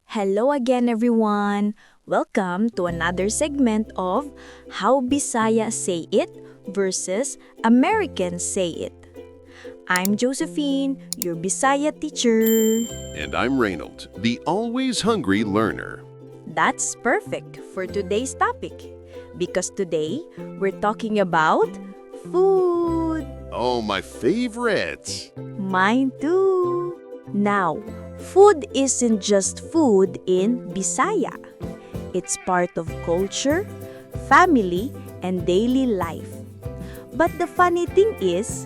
Hello again, everyone! Welcome to another segment of How Bisaya Say It versus Americans Say It. I'm Josephine, your Bisaya teacher. And I'm Reynald, the always hungry learner. That's perfect for today's topic because today we're talking about food. Oh, my favorite! Mine too. Now, food isn't just food in Bisaya. It's part of culture, family, and daily life. But the funny thing is,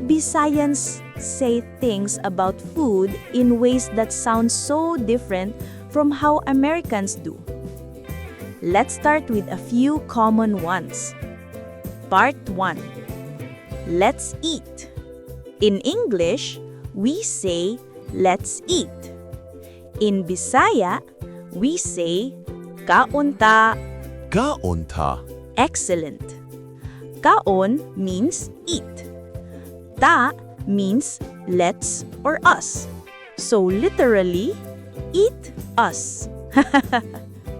Visayans say things about food in ways that sound so different from how Americans do. Let's start with a few common ones. Part 1. Let's eat. In English, we say, let's eat. In Bisaya, we say, kaon ta. Kaon ta. Excellent. Kaon means eat. Ta means let's or us. So literally, eat us.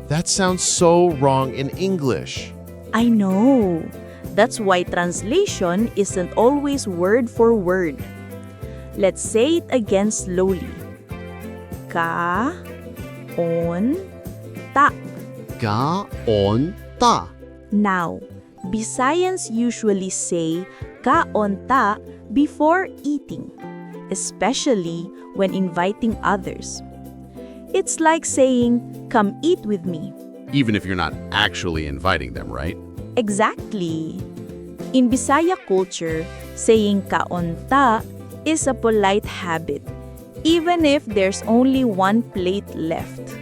That sounds so wrong in English. I know. That's why translation isn't always word for word. Let's say it again slowly. Ka-on ta. Kaon ta. Now, Bisayans usually say kaon ta before eating, especially when inviting others. It's like saying, come eat with me. Even if you're not actually inviting them, right? Exactly. In Bisaya culture, saying kaon ta is a polite habit, even if there's only one plate left.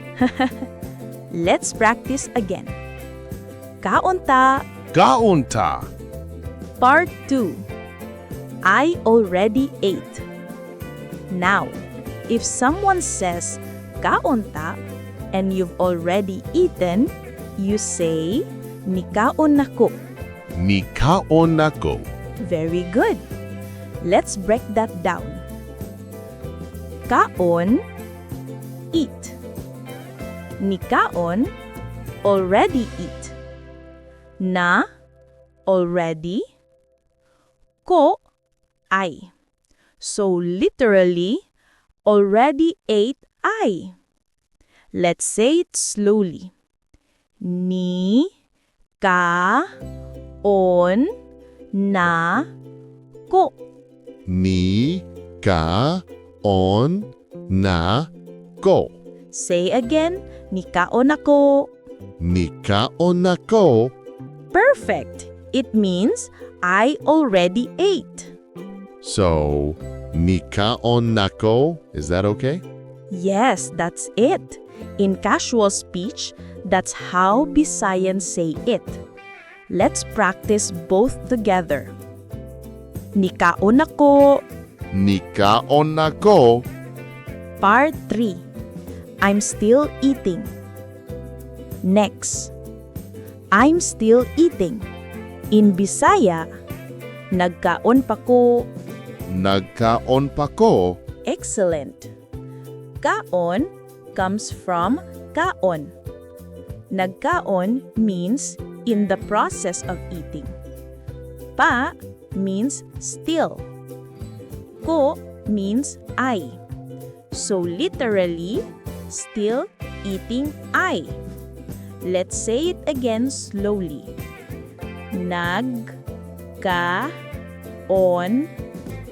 Let's practice again. Kaon ta. Kaon ta. Part 2. I already ate. Now, if someone says kaon ta and you've already eaten, you say Nikaon nako. Nikaon nako. Very good. Let's break that down. Kaon, eat. Nikaon, already eat. Na, already. Ko, I. So literally, already ate I. Let's say it slowly. Ni, ka, on, na, ko. Ni, ka, on, na, ko. Say again, nikaon ako. Nikaon nako. Perfect. It means I already ate. So, nikaon nako, is that okay? Yes, that's it. In casual speech, that's how Bisayans say it. Let's practice both together. Nikaon ako. Nikaon nako. Part 3. I'm still eating. Next. I'm still eating. In Bisaya, nagkaon pa ko. Nagkaon pa ko. Excellent. Kaon comes from kaon. Nagkaon means in the process of eating. Pa means still. Ko means I. So literally, still eating I. Let's say it again slowly. Nag-ka-on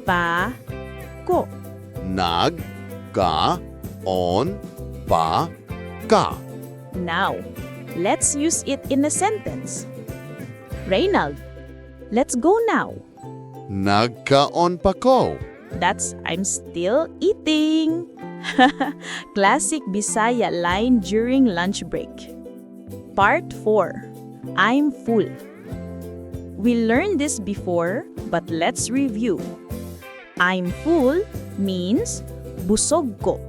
pa ko. Nag-ka-on pa ka. Now, let's use it in a sentence. Reynald, let's go now. Nagkaon pa ko. That's I'm still eating. Classic Bisaya line during lunch break. Part 4. I'm full. We learned this before, but let's review. I'm full means busog ko.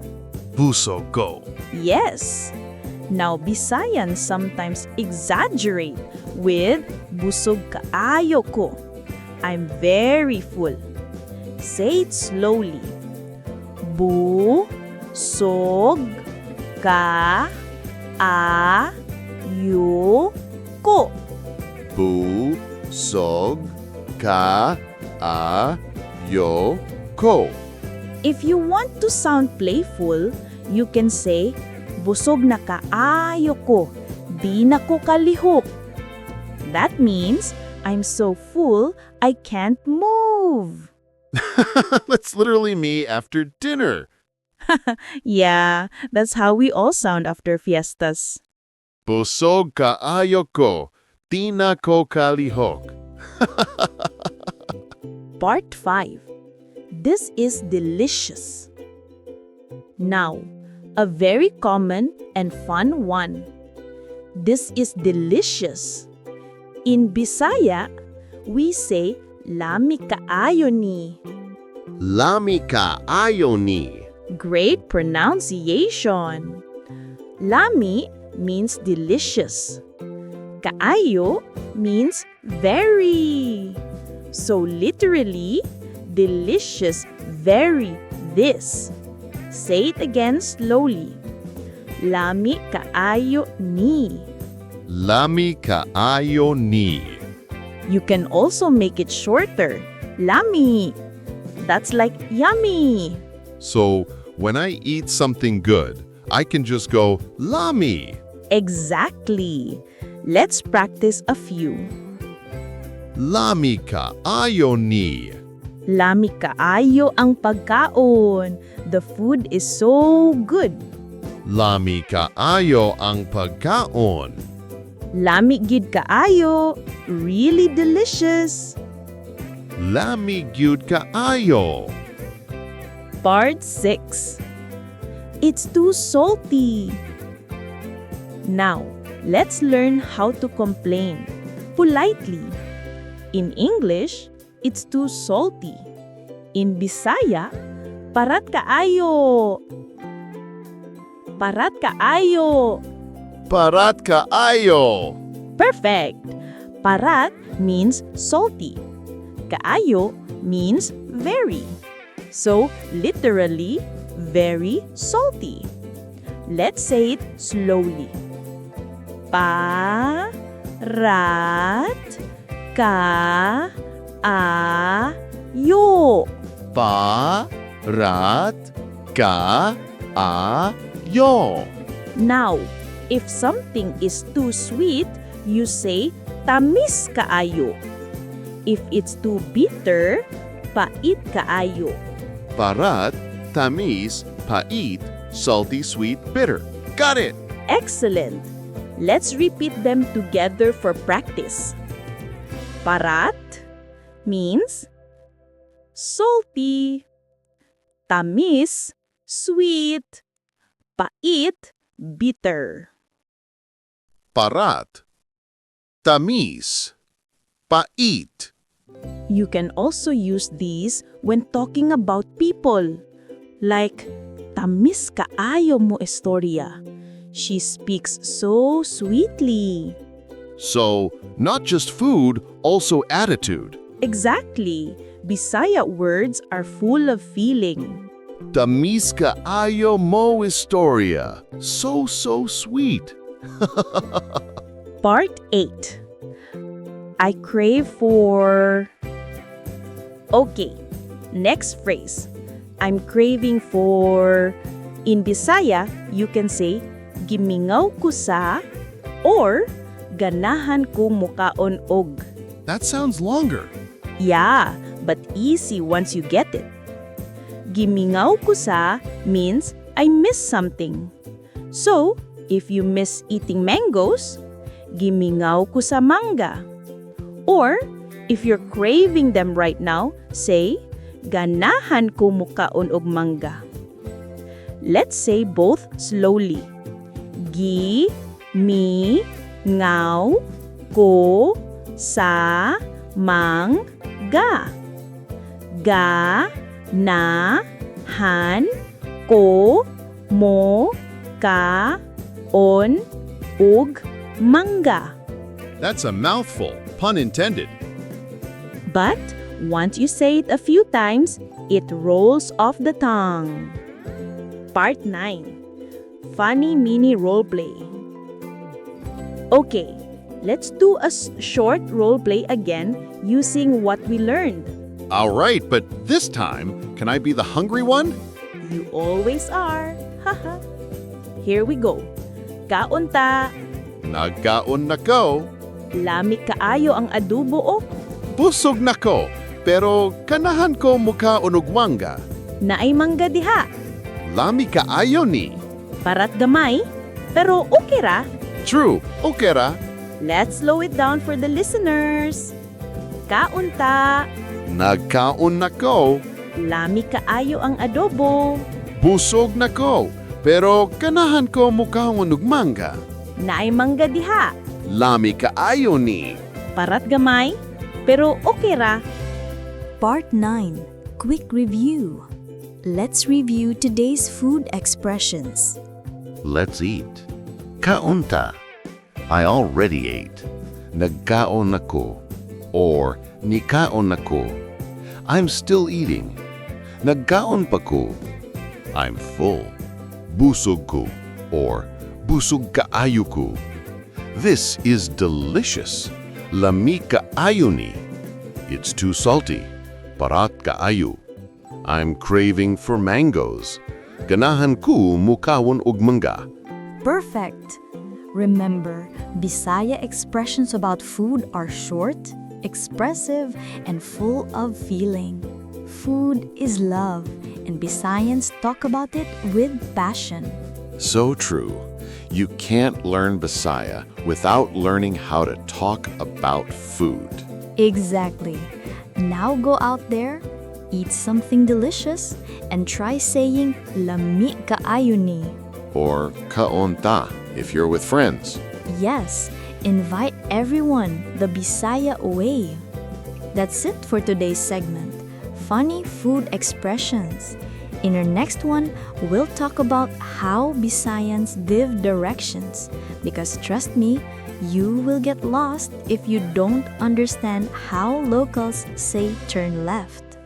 Busog ko. Yes. Now, Bisayans sometimes exaggerate with busog kaayo ko. I'm very full. Say it slowly. Busog kaayo ko. Busog kaayo ko. If you want to sound playful, you can say, busog na kaayo ko, di na ko kalihok. That means, I'm so full, I can't move. That's literally me after dinner. Yeah, that's how we all sound after fiestas. Busog kaayo ko, di na ko kalihok. Part 5. This is delicious. Now, a very common and fun one. This is delicious. In Bisaya, we say, Lami kaayo ni. Lami kaayo ni. Great pronunciation. Lami means delicious. Kaayo means very. So literally, delicious, very, this. Say it again slowly. Lami kaayo ni. Lami kaayo ni. You can also make it shorter. Lami. That's like yummy. So, when I eat something good, I can just go, Lami. Exactly. Let's practice a few. Lami kaayo ni. Lami kaayo ang pagkaon. The food is so good. Lami kaayo ang pagkaon. Lami gid kaayo. Really delicious. Lami gyud kaayo. Part 6. It's too salty. Now, let's learn how to complain politely. In English, it's too salty. In Bisaya, parat kaayo. Parat kaayo. Parat kaayo. Perfect. Parat means salty. Kaayo means very. So, literally, very salty. Let's say it slowly. Parat kaayo. Parat kaayo. Now, if something is too sweet, you say tamis kaayo. If it's too bitter, pait kaayo. Parat, tamis, pait, salty, sweet, bitter. Got it! Excellent! Let's repeat them together for practice. Parat means salty. Tamis, sweet. Pait, bitter. Parat, tamis, pait. You can also use these when talking about people. Like, tamis kaayo mo istorya. She speaks so sweetly. So, not just food, also attitude. Exactly. Bisaya words are full of feeling. Tamis kaayo mo istorya. So sweet. Part 8. I crave for... Okay, next phrase. I'm craving for... In Bisaya, you can say, gimingaw ko sa, or ganahan ko mukaon og. That sounds longer. Yeah, but easy once you get it. Gimingaw ko sa means I miss something. So, if you miss eating mangoes, gimingaw ko sa mangga. Or, if you're craving them right now, say, ganahan ko mukaon og mangga. Let's say both slowly. Gi-mi-ngaw ko sa mangga. Ga-na-han ko mo ka-on og mangga. That's a mouthful, pun intended. But once you say it a few times, it rolls off the tongue. Part 9. funny mini roleplay. Okay, let's do a short roleplay again using what we learned. All right, but this time, can I be the hungry one? You always are. Haha. Here we go. Kaon ta. Nikaon nako. Lami kaayo ang adobo o. Busog nako. Pero kanahan ko muka unugwanga. Naay mangga diha. Lami kaayo ni. Parat gamay. Pero okay ra. True, okay ra. Let's slow it down for the listeners. Kaon ta. Nagkaon nako. Lami kaayo ang adobo. Busog nako. Pero kanahan ko muka unugmanga. Naay mangga diha. Lami kaayo ni. Parat gamay. Pero okay ra. Part 9. Quick Review. Let's review today's food expressions. Let's eat. Kaunta. I already ate. Nagkaon ako. Or nikaon ako. I'm still eating. Nagkaon pa ko. I'm full. Busog ko. Or busog kaayo ko. This is delicious. Lami kaayo ni. It's too salty. Parat kaayo. I'm craving for mangoes. Ganahan ko mukawon og mangga. Perfect! Remember, Bisaya expressions about food are short, expressive, and full of feeling. Food is love, and Bisayans talk about it with passion. So true. You can't learn Bisaya without learning how to talk about food. Exactly. Now go out there, eat something delicious, and try saying lami kaayo ni. Or kaonta if you're with friends. Yes, invite everyone the Bisaya way. That's it for today's segment, Funny Food Expressions. In our next one, we'll talk about how Bisayans give directions. Because trust me, you will get lost if you don't understand how locals say turn left.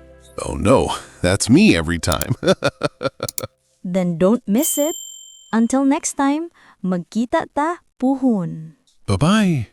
Oh no, that's me every time. Then don't miss it. Until next time, magkita ta puhon. Bye-bye.